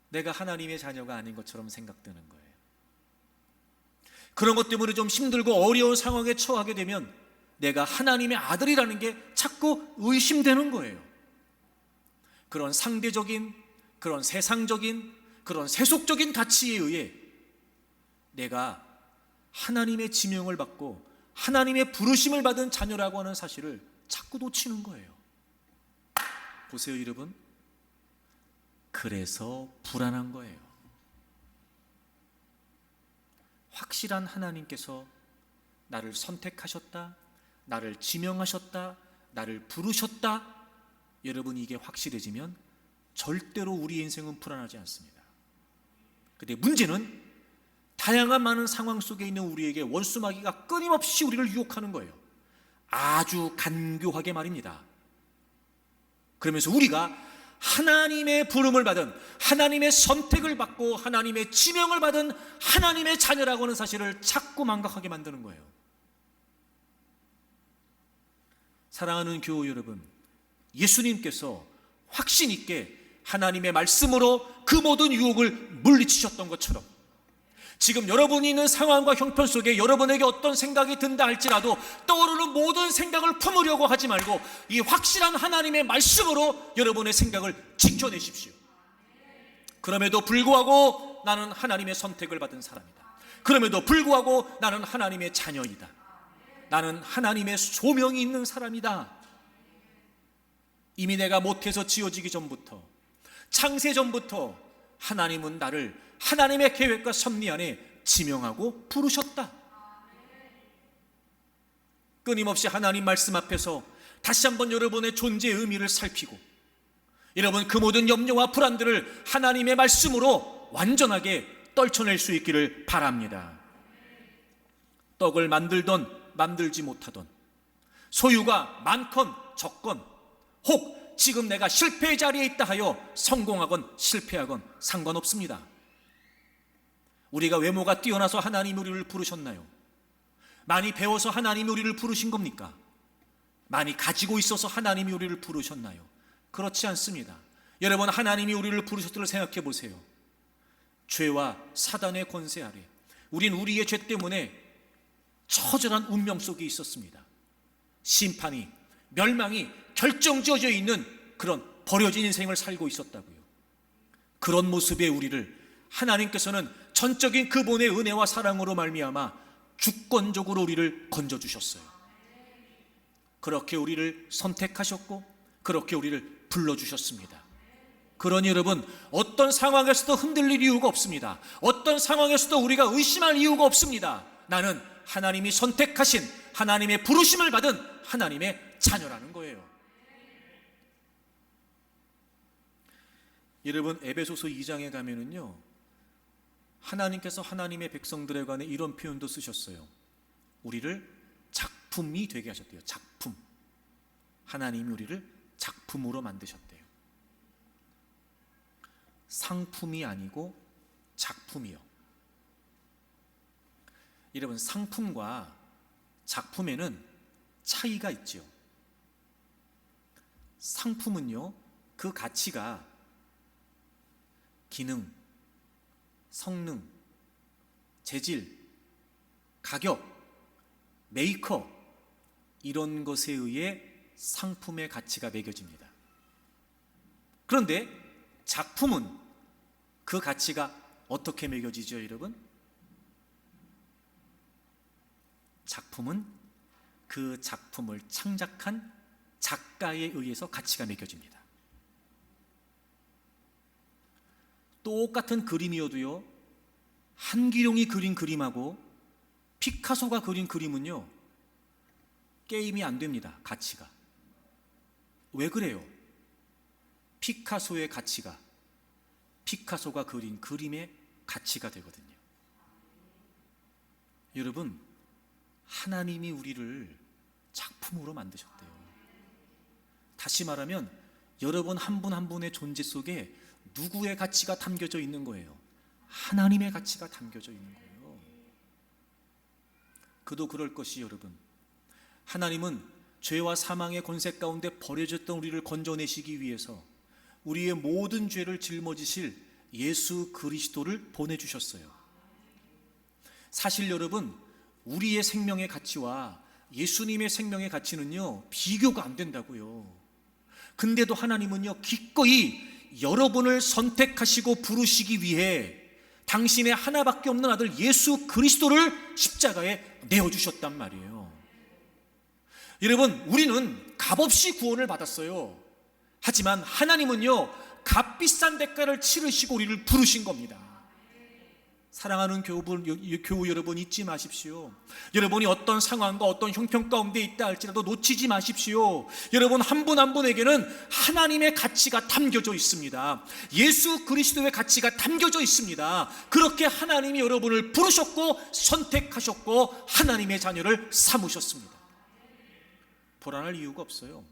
내가 하나님의 자녀가 아닌 것처럼 생각되는 거예요. 그런 것 때문에 좀 힘들고 어려운 상황에 처하게 되면 내가 하나님의 아들이라는 게 자꾸 의심되는 거예요. 그런 상대적인, 그런 세상적인, 그런 세속적인 가치에 의해 내가 하나님의 지명을 받고 하나님의 부르심을 받은 자녀라고 하는 사실을 자꾸 놓치는 거예요. 보세요, 여러분. 그래서 불안한 거예요. 확실한 하나님께서 나를 선택하셨다, 나를 지명하셨다, 나를 부르셨다. 여러분, 이게 확실해지면 절대로 우리 인생은 불안하지 않습니다. 근데 문제는 다양한 많은 상황 속에 있는 우리에게 원수 마귀가 끊임없이 우리를 유혹하는 거예요. 아주 간교하게 말입니다. 그러면서 우리가 하나님의 부름을 받은, 하나님의 선택을 받고 하나님의 지명을 받은 하나님의 자녀라고 하는 사실을 자꾸 망각하게 만드는 거예요. 사랑하는 교우 여러분, 예수님께서 확신 있게 하나님의 말씀으로 그 모든 유혹을 물리치셨던 것처럼 지금 여러분이 있는 상황과 형편 속에 여러분에게 어떤 생각이 든다 할지라도 떠오르는 모든 생각을 품으려고 하지 말고 이 확실한 하나님의 말씀으로 여러분의 생각을 지켜내십시오. 그럼에도 불구하고 나는 하나님의 선택을 받은 사람이다. 그럼에도 불구하고 나는 하나님의 자녀이다. 나는 하나님의 소명이 있는 사람이다. 이미 내가 못해서 지어지기 전부터, 창세 전부터 하나님은 나를 하나님의 계획과 섭리 안에 지명하고 부르셨다. 끊임없이 하나님 말씀 앞에서 다시 한번 여러분의 존재의 의미를 살피고, 여러분 그 모든 염려와 불안들을 하나님의 말씀으로 완전하게 떨쳐낼 수 있기를 바랍니다. 떡을 만들던 만들지 못하던, 소유가 많건 적건, 혹 지금 내가 실패의 자리에 있다 하여 성공하건 실패하건 상관없습니다. 우리가 외모가 뛰어나서 하나님이 우리를 부르셨나요? 많이 배워서 하나님이 우리를 부르신 겁니까? 많이 가지고 있어서 하나님이 우리를 부르셨나요? 그렇지 않습니다. 여러분, 하나님이 우리를 부르셨다를 생각해 보세요. 죄와 사단의 권세 아래 우린 우리의 죄 때문에 처절한 운명 속에 있었습니다. 심판이, 멸망이 결정지어져 있는 그런 버려진 인생을 살고 있었다고요. 그런 모습의 우리를 하나님께서는 전적인 그분의 은혜와 사랑으로 말미암아 주권적으로 우리를 건져주셨어요. 그렇게 우리를 선택하셨고 그렇게 우리를 불러주셨습니다. 그러니 여러분, 어떤 상황에서도 흔들릴 이유가 없습니다. 어떤 상황에서도 우리가 의심할 이유가 없습니다. 나는 하나님이 선택하신, 하나님의 부르심을 받은 하나님의 자녀라는 거예요. 여러분, 에베소서 2장에 가면은요, 하나님께서 하나님의 백성들에 관해 이런 표현도 쓰셨어요. 우리를 작품이 되게 하셨대요. 작품. 하나님이 우리를 작품으로 만드셨대요. 상품이 아니고 작품이요. 여러분, 상품과 작품에는 차이가 있죠. 상품은요, 그 가치가 기능, 성능, 재질, 가격, 메이커, 이런 것에 의해 상품의 가치가 매겨집니다. 그런데 작품은 그 가치가 어떻게 매겨지죠, 여러분? 작품은 그 작품을 창작한 작가에 의해서 가치가 매겨집니다. 똑같은 그림이어도요, 한기룡이 그린 그림하고 피카소가 그린 그림은요, 게임이 안 됩니다. 가치가. 왜 그래요? 피카소의 가치가 피카소가 그린 그림의 가치가 되거든요. 여러분, 하나님이 우리를 작품으로 만드셨대요. 다시 말하면 여러분 한 분 한 분의 존재 속에 누구의 가치가 담겨져 있는 거예요? 하나님의 가치가 담겨져 있는 거예요. 그도 그럴 것이 여러분, 하나님은 죄와 사망의 권세 가운데 버려졌던 우리를 건져내시기 위해서 우리의 모든 죄를 짊어지실 예수 그리스도를 보내주셨어요. 사실 여러분, 우리의 생명의 가치와 예수님의 생명의 가치는요, 비교가 안 된다고요. 근데도 하나님은요, 기꺼이 여러분을 선택하시고 부르시기 위해 당신의 하나밖에 없는 아들 예수 그리스도를 십자가에 내어주셨단 말이에요. 여러분, 우리는 값없이 구원을 받았어요. 하지만 하나님은요, 값비싼 대가를 치르시고 우리를 부르신 겁니다. 사랑하는 교우 여러분, 잊지 마십시오. 여러분이 어떤 상황과 어떤 형편 가운데 있다 할지라도 놓치지 마십시오. 여러분 한 분 한 분에게는 하나님의 가치가 담겨져 있습니다. 예수 그리스도의 가치가 담겨져 있습니다. 그렇게 하나님이 여러분을 부르셨고 선택하셨고 하나님의 자녀를 삼으셨습니다. 불안할 이유가 없어요.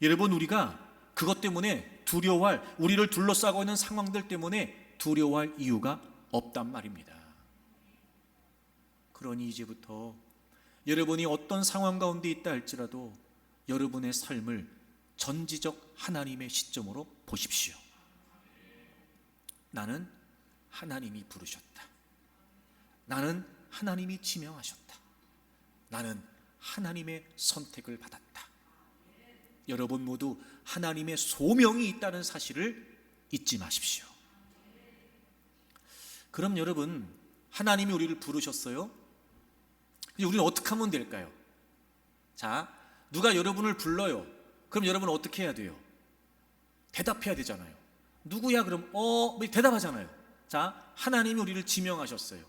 여러분, 우리가 그것 때문에 두려워할, 우리를 둘러싸고 있는 상황들 때문에 두려워할 이유가 없단 말입니다. 그러니 이제부터 여러분이 어떤 상황 가운데 있다 할지라도 여러분의 삶을 전지적 하나님의 시점으로 보십시오. 나는 하나님이 부르셨다. 나는 하나님이 지명하셨다. 나는 하나님의 선택을 받았다. 여러분 모두 하나님의 소명이 있다는 사실을 잊지 마십시오. 그럼 여러분, 하나님이 우리를 부르셨어요? 이제 우리는 어떻게 하면 될까요? 자, 누가 여러분을 불러요. 그럼 여러분은 어떻게 해야 돼요? 대답해야 되잖아요. 누구야? 그럼 대답하잖아요. 자, 하나님이 우리를 지명하셨어요.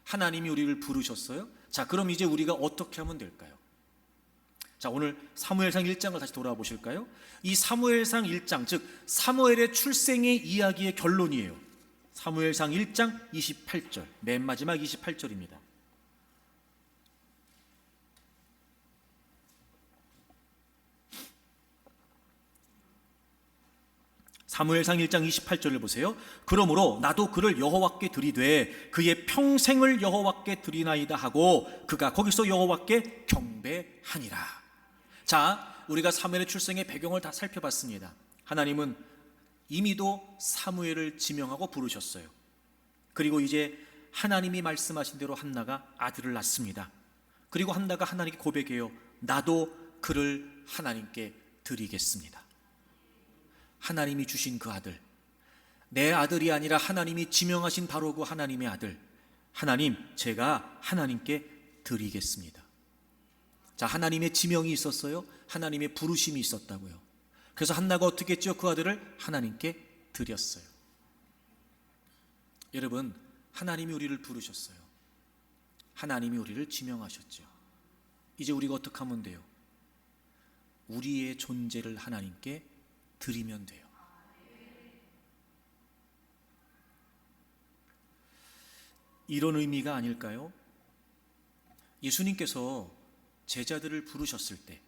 하나님이 우리를 부르셨어요. 자, 그럼 이제 우리가 어떻게 하면 될까요? 자, 오늘 사무엘상 1장을 다시 돌아보실까요? 이 사무엘상 1장, 즉 사무엘의 출생의 이야기의 결론이에요. 사무엘상 1장 28절, 맨 마지막 28절입니다. 사무엘상 1장 28절을 보세요. 그러므로 나도 그를 여호와께 드리되 그의 평생을 여호와께 드리나이다 하고 그가 거기서 여호와께 경배하니라. 자, 우리가 사무엘의 출생의 배경을 다 살펴봤습니다. 하나님은 이미도 사무엘을 지명하고 부르셨어요. 그리고 이제 하나님이 말씀하신 대로 한나가 아들을 낳습니다. 그리고 한나가 하나님께 고백해요. 나도 그를 하나님께 드리겠습니다. 하나님이 주신 그 아들, 내 아들이 아니라 하나님이 지명하신 바로 그 하나님의 아들, 하나님, 제가 하나님께 드리겠습니다. 자, 하나님의 지명이 있었어요. 하나님의 부르심이 있었다고요. 그래서 한나가 어떻게 했죠? 그 아들을 하나님께 드렸어요. 여러분, 하나님이 우리를 부르셨어요. 하나님이 우리를 지명하셨죠. 이제 우리가 어떻게 하면 돼요? 우리의 존재를 하나님께 드리면 돼요. 이런 의미가 아닐까요? 예수님께서 제자들을 부르셨을 때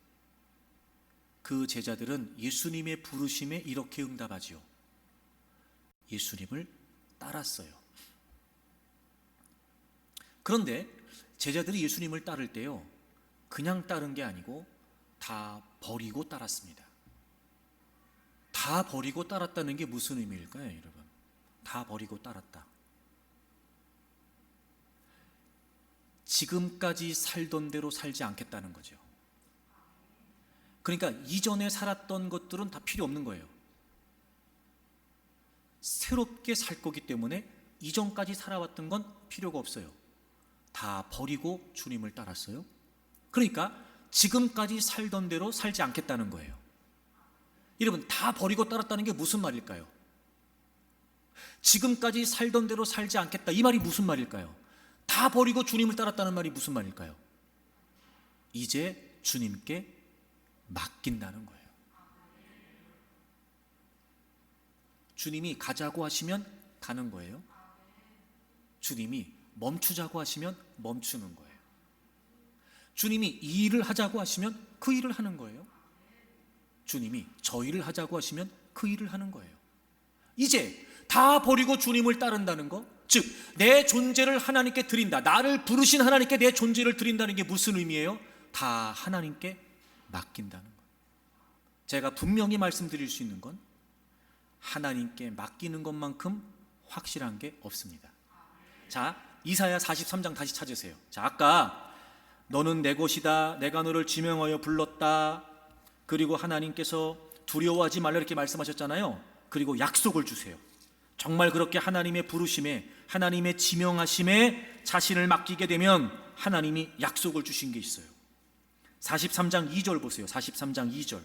그 제자들은 예수님의 부르심에 이렇게 응답하지요. 예수님을 따랐어요. 그런데 제자들이 예수님을 따를 때요, 그냥 따른 게 아니고 다 버리고 따랐습니다. 다 버리고 따랐다는 게 무슨 의미일까요, 여러분? 다 버리고 따랐다. 지금까지 살던 대로 살지 않겠다는 거죠. 그러니까 이전에 살았던 것들은 다 필요 없는 거예요. 새롭게 살 거기 때문에 이전까지 살아왔던 건 필요가 없어요. 다 버리고 주님을 따랐어요. 그러니까 지금까지 살던 대로 살지 않겠다는 거예요. 여러분, 다 버리고 따랐다는 게 무슨 말일까요? 지금까지 살던 대로 살지 않겠다, 이 말이 무슨 말일까요? 다 버리고 주님을 따랐다는 말이 무슨 말일까요? 이제 주님께 맡긴다는 거예요. 주님이 가자고 하시면 가는 거예요. 주님이 멈추자고 하시면 멈추는 거예요. 주님이 이 일을 하자고 하시면 그 일을 하는 거예요. 주님이 저 일을 하자고 하시면 그 일을 하는 거예요. 이제 다 버리고 주님을 따른다는 거, 즉 내 존재를 하나님께 드린다, 나를 부르신 하나님께 내 존재를 드린다는 게 무슨 의미예요? 다 하나님께 맡긴다는 거. 제가 분명히 말씀드릴 수 있는 건 하나님께 맡기는 것만큼 확실한 게 없습니다. 자, 이사야 43장 다시 찾으세요. 자, 아까 너는 내 것이다, 내가 너를 지명하여 불렀다, 그리고 하나님께서 두려워하지 말라 이렇게 말씀하셨잖아요. 그리고 약속을 주세요. 정말 그렇게 하나님의 부르심에, 하나님의 지명하심에 자신을 맡기게 되면 하나님이 약속을 주신 게 있어요. 43장 2절 보세요. 43장 2절.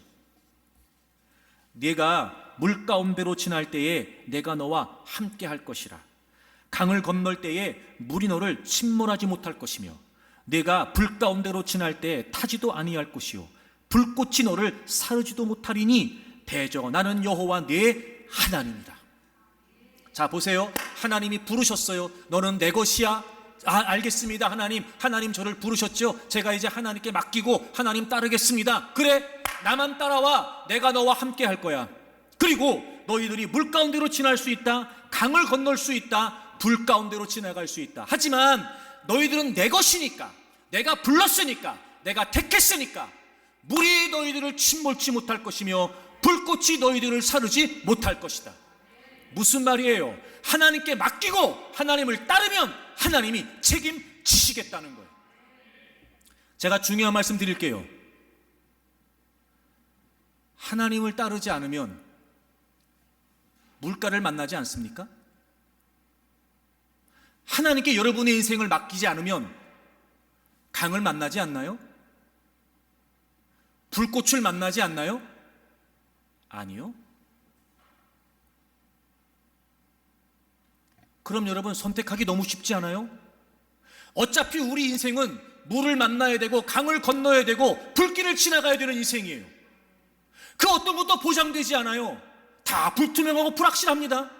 네가 물 가운데로 지날 때에 내가 너와 함께 할 것이라. 강을 건널 때에 물이 너를 침몰하지 못할 것이며 네가 불 가운데로 지날 때에 타지도 아니할 것이요 불꽃이 너를 사르지도 못하리니 대저 나는 여호와 네 하나님이다. 자, 보세요. 하나님이 부르셨어요. 너는 내 것이야. 알겠습니다. 하나님 저를 부르셨죠. 제가 이제 하나님께 맡기고 하나님 따르겠습니다. 그래, 나만 따라와. 내가 너와 함께 할 거야. 그리고 너희들이 물 가운데로 지날 수 있다, 강을 건널 수 있다, 불 가운데로 지나갈 수 있다. 하지만 너희들은 내 것이니까, 내가 불렀으니까, 내가 택했으니까 물이 너희들을 침몰치 못할 것이며 불꽃이 너희들을 사르지 못할 것이다. 무슨 말이에요? 하나님께 맡기고 하나님을 따르면 하나님이 책임지시겠다는 거예요. 제가 중요한 말씀 드릴게요. 하나님을 따르지 않으면 물가를 만나지 않습니까? 하나님께 여러분의 인생을 맡기지 않으면 강을 만나지 않나요? 불꽃을 만나지 않나요? 아니요. 그럼 여러분, 선택하기 너무 쉽지 않아요? 어차피 우리 인생은 물을 만나야 되고 강을 건너야 되고 불길을 지나가야 되는 인생이에요. 그 어떤 것도 보장되지 않아요. 다 불투명하고 불확실합니다.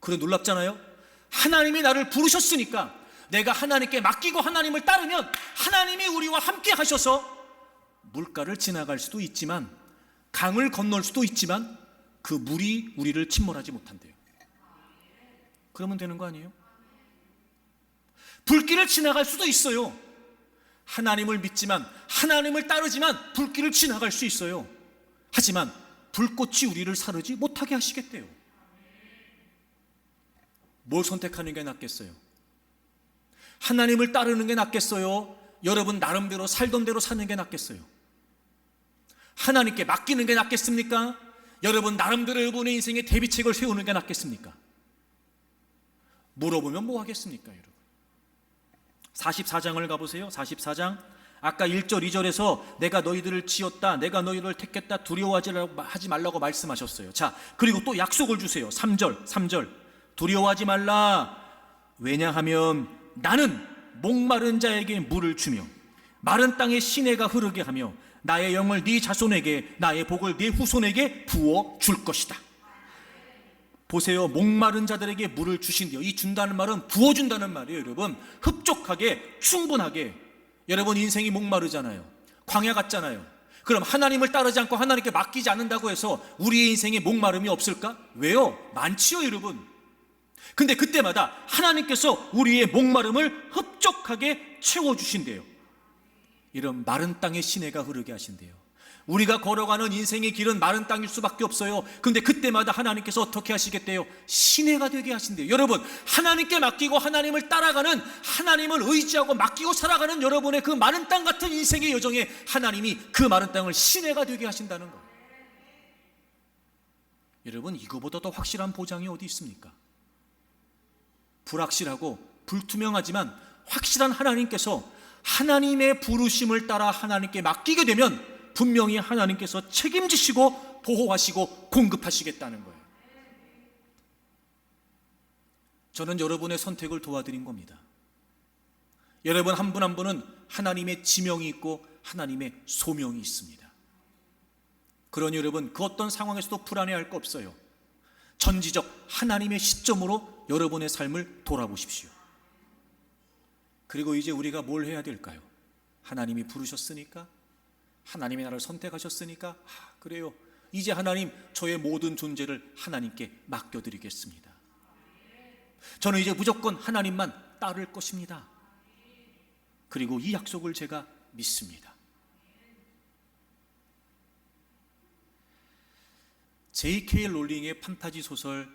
그래, 놀랍잖아요. 하나님이 나를 부르셨으니까 내가 하나님께 맡기고 하나님을 따르면 하나님이 우리와 함께 하셔서 물가를 지나갈 수도 있지만, 강을 건널 수도 있지만, 그 물이 우리를 침몰하지 못한대요. 그러면 되는 거 아니에요? 불길을 지나갈 수도 있어요. 하나님을 믿지만, 하나님을 따르지만 불길을 지나갈 수 있어요. 하지만 불꽃이 우리를 사르지 못하게 하시겠대요. 뭘 선택하는 게 낫겠어요? 하나님을 따르는 게 낫겠어요? 여러분 나름대로 살던 대로 사는 게 낫겠어요? 하나님께 맡기는 게 낫겠습니까? 여러분 나름대로 여러분의 인생의 대비책을 세우는 게 낫겠습니까? 물어보면 뭐 하겠습니까, 여러분? 44장을 가보세요. 44장 아까 1절 2절에서 내가 너희들을 지었다, 내가 너희를 택했다, 두려워하지 말라고 말씀하셨어요. 자, 그리고 또 약속을 주세요. 3절 두려워하지 말라. 왜냐하면 나는 목마른 자에게 물을 주며 마른 땅에 시내가 흐르게 하며 나의 영을 네 자손에게, 나의 복을 네 후손에게 부어 줄 것이다. 보세요. 목마른 자들에게 물을 주신대요. 이 준다는 말은 부어준다는 말이에요. 여러분 흡족하게, 충분하게. 여러분 인생이 목마르잖아요. 광야 같잖아요. 그럼 하나님을 따르지 않고 하나님께 맡기지 않는다고 해서 우리의 인생에 목마름이 없을까? 왜요? 많지요, 여러분. 근데 그때마다 하나님께서 우리의 목마름을 흡족하게 채워주신대요. 이런 마른 땅에 시내가 흐르게 하신대요. 우리가 걸어가는 인생의 길은 마른 땅일 수밖에 없어요. 근데 그때마다 하나님께서 어떻게 하시겠대요? 시내가 되게 하신대요. 여러분 하나님께 맡기고 하나님을 따라가는, 하나님을 의지하고 맡기고 살아가는 여러분의 그 마른 땅 같은 인생의 여정에 하나님이 그 마른 땅을 시내가 되게 하신다는 거예요. 여러분 이거보다 더 확실한 보장이 어디 있습니까? 불확실하고 불투명하지만 확실한 하나님께서 하나님의 부르심을 따라 하나님께 맡기게 되면 분명히 하나님께서 책임지시고 보호하시고 공급하시겠다는 거예요. 저는 여러분의 선택을 도와드린 겁니다. 여러분 한 분 한 분은 하나님의 지명이 있고 하나님의 소명이 있습니다. 그러니 여러분 그 어떤 상황에서도 불안해할 거 없어요. 전지적 하나님의 시점으로 여러분의 삶을 돌아보십시오. 그리고 이제 우리가 뭘 해야 될까요? 하나님이 부르셨으니까, 하나님이 나를 선택하셨으니까, 그래요. 이제 하나님 저의 모든 존재를 하나님께 맡겨드리겠습니다. 저는 이제 무조건 하나님만 따를 것입니다. 그리고 이 약속을 제가 믿습니다. J.K. 롤링의 판타지 소설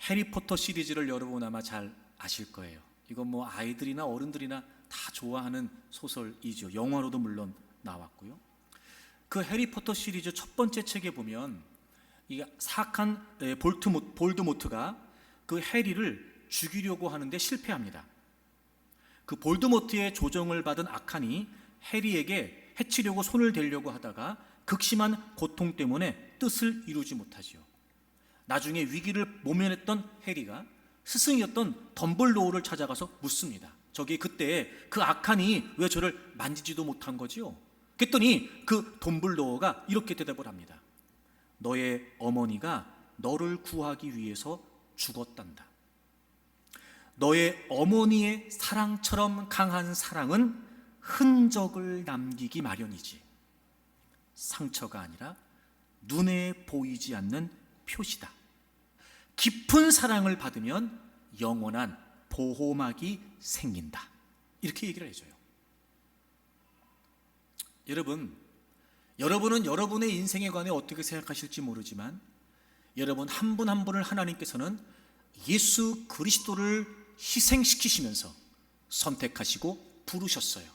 해리포터 시리즈를 여러분 아마 잘 아실 거예요. 이건 뭐 아이들이나 어른들이나 다 좋아하는 소설이죠. 영화로도 물론 나왔고요. 그 해리포터 시리즈 첫 번째 책에 보면 이 사악한 볼드모트가 그 해리를 죽이려고 하는데 실패합니다. 그 볼드모트의 조정을 받은 악한이 해리에게 해치려고 손을 대려고 하다가 극심한 고통 때문에 뜻을 이루지 못하지요. 나중에 위기를 모면했던 해리가 스승이었던 덤블도어를 찾아가서 묻습니다. 저기 그때 그 악한이 왜 저를 만지지도 못한 거지요? 그랬더니 그 덤블도어가 이렇게 대답을 합니다. 너의 어머니가 너를 구하기 위해서 죽었단다. 너의 어머니의 사랑처럼 강한 사랑은 흔적을 남기기 마련이지, 상처가 아니라 눈에 보이지 않는 표시다. 깊은 사랑을 받으면 영원한 보호막이 생긴다. 이렇게 얘기를 해줘요. 여러분은 여러분의 인생에 관해 어떻게 생각하실지 모르지만 여러분 한 분 한 분을 하나님께서는 예수 그리스도를 희생시키시면서 선택하시고 부르셨어요.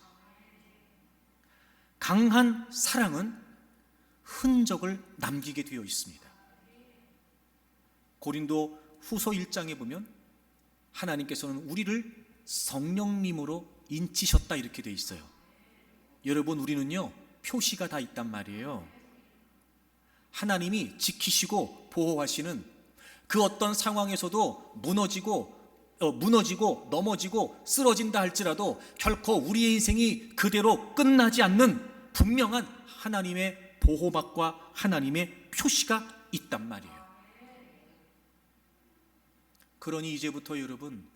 강한 사랑은 흔적을 남기게 되어 있습니다. 고린도 후서 1장에 보면 하나님께서는 우리를 성령님으로 인치셨다 이렇게 되어 있어요. 여러분 우리는요 표시가 다 있단 말이에요. 하나님이 지키시고 보호하시는 그 어떤 상황에서도 무너지고 넘어지고 쓰러진다 할지라도 결코 우리의 인생이 그대로 끝나지 않는 분명한 하나님의 보호막과 하나님의 표시가 있단 말이에요. 그러니 이제부터 여러분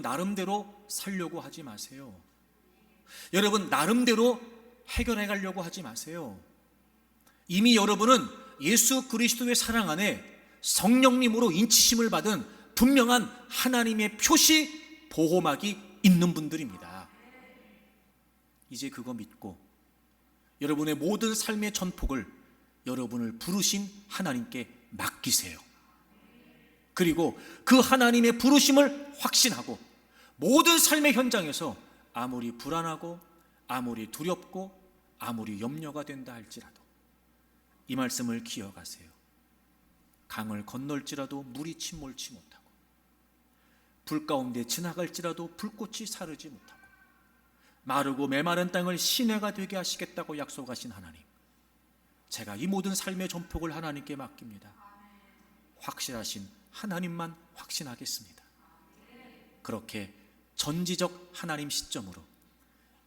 나름대로 살려고 하지 마세요. 여러분 나름대로 해결해 가려고 하지 마세요. 이미 여러분은 예수 그리스도의 사랑 안에 성령님으로 인치심을 받은 분명한 하나님의 표시 보호막이 있는 분들입니다. 이제 그거 믿고 여러분의 모든 삶의 전폭을 여러분을 부르신 하나님께 맡기세요. 그리고 그 하나님의 부르심을 확신하고 모든 삶의 현장에서 아무리 불안하고 아무리 두렵고 아무리 염려가 된다 할지라도 이 말씀을 기억하세요. 강을 건널지라도 물이 침몰치 못하고 불 가운데 지나갈지라도 불꽃이 사르지 못하고 마르고 메마른 땅을 시내가 되게 하시겠다고 약속하신 하나님, 제가 이 모든 삶의 전폭을 하나님께 맡깁니다. 확실하신 하나님만 확신하겠습니다. 그렇게 전지적 하나님 시점으로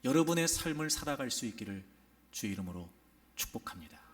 여러분의 삶을 살아갈 수 있기를 주 이름으로 축복합니다.